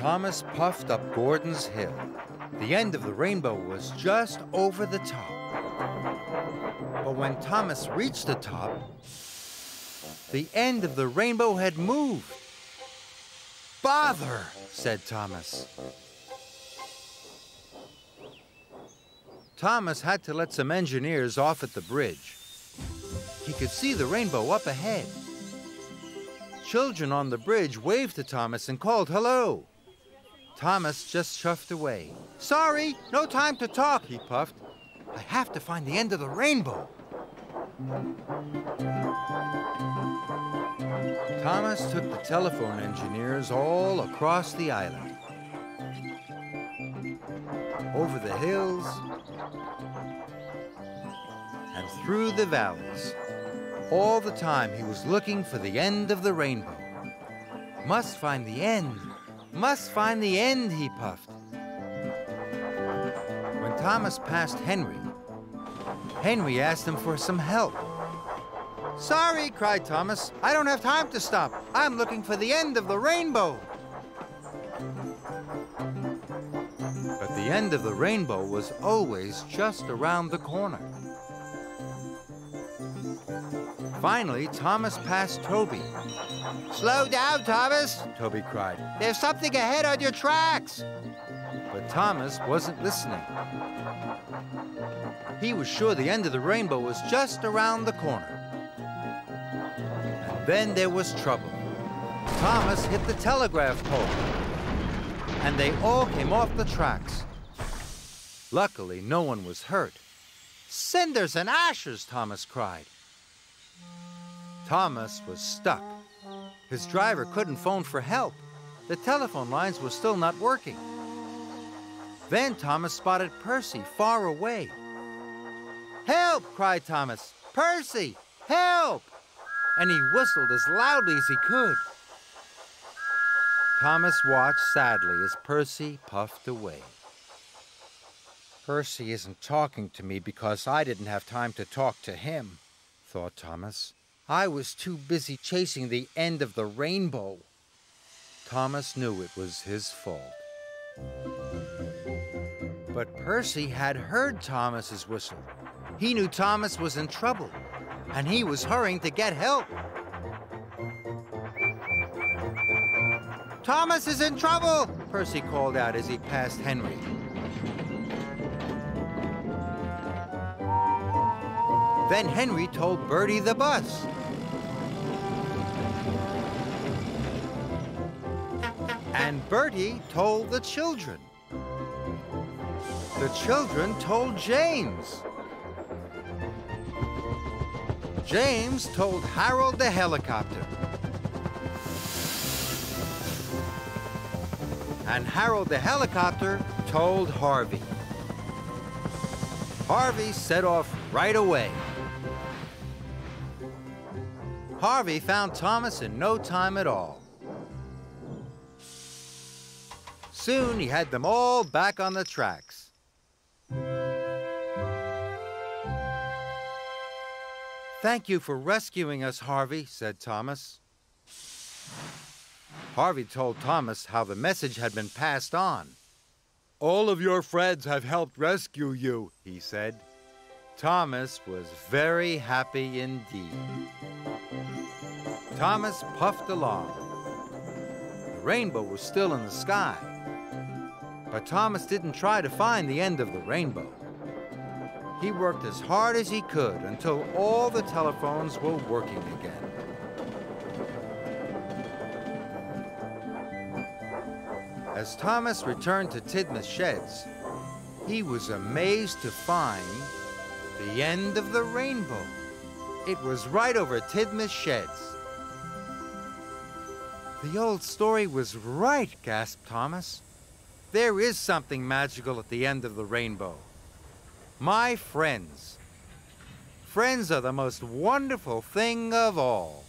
Thomas puffed up Gordon's hill. The end of the rainbow was just over the top. But when Thomas reached the top, the end of the rainbow had moved. "Bother," said Thomas. Thomas had to let some engineers off at the bridge. He could see the rainbow up ahead. Children on the bridge waved to Thomas and called hello. Thomas just chuffed away. "Sorry, no time to talk," he puffed. "I have to find the end of the rainbow." Thomas took the telephone engineers all across the island. Over the hills and through the valleys. All the time he was looking for the end of the rainbow. "Must find the end. Must find the end," he puffed. When Thomas passed Henry, Henry asked him for some help. "Sorry," cried Thomas. "I don't have time to stop. I'm looking for the end of the rainbow." But the end of the rainbow was always just around the corner. Finally, Thomas passed Toby. "Slow down, Thomas," Toby cried. "There's something ahead on your tracks." But Thomas wasn't listening. He was sure the end of the rainbow was just around the corner. And then there was trouble. Thomas hit the telegraph pole, and they all came off the tracks. Luckily, no one was hurt. "Cinders and ashes," Thomas cried. Thomas was stuck. His driver couldn't phone for help. The telephone lines were still not working. Then Thomas spotted Percy far away. "Help!" cried Thomas. "Percy, help!" And he whistled as loudly as he could. Thomas watched sadly as Percy puffed away. "Percy isn't talking to me because I didn't have time to talk to him," thought Thomas. "I was too busy chasing the end of the rainbow." Thomas knew it was his fault. But Percy had heard Thomas's whistle. He knew Thomas was in trouble, and he was hurrying to get help. "Thomas is in trouble!" Percy called out as he passed Henry. Then Henry told Bertie the bus. And Bertie told the children. The children told James. James told Harold the helicopter. And Harold the helicopter told Harvey. Harvey set off right away. Harvey found Thomas in no time at all. Soon he had them all back on the tracks. "Thank you for rescuing us, Harvey," said Thomas. Harvey told Thomas how the message had been passed on. "All of your friends have helped rescue you," he said. Thomas was very happy indeed. Thomas puffed along. The rainbow was still in the sky. But Thomas didn't try to find the end of the rainbow. He worked as hard as he could until all the telephones were working again. As Thomas returned to Tidmouth Sheds, he was amazed to find the end of the rainbow. It was right over Tidmouth Sheds. "The old story was right," gasped Thomas. "There is something magical at the end of the rainbow. My friends. Friends are the most wonderful thing of all."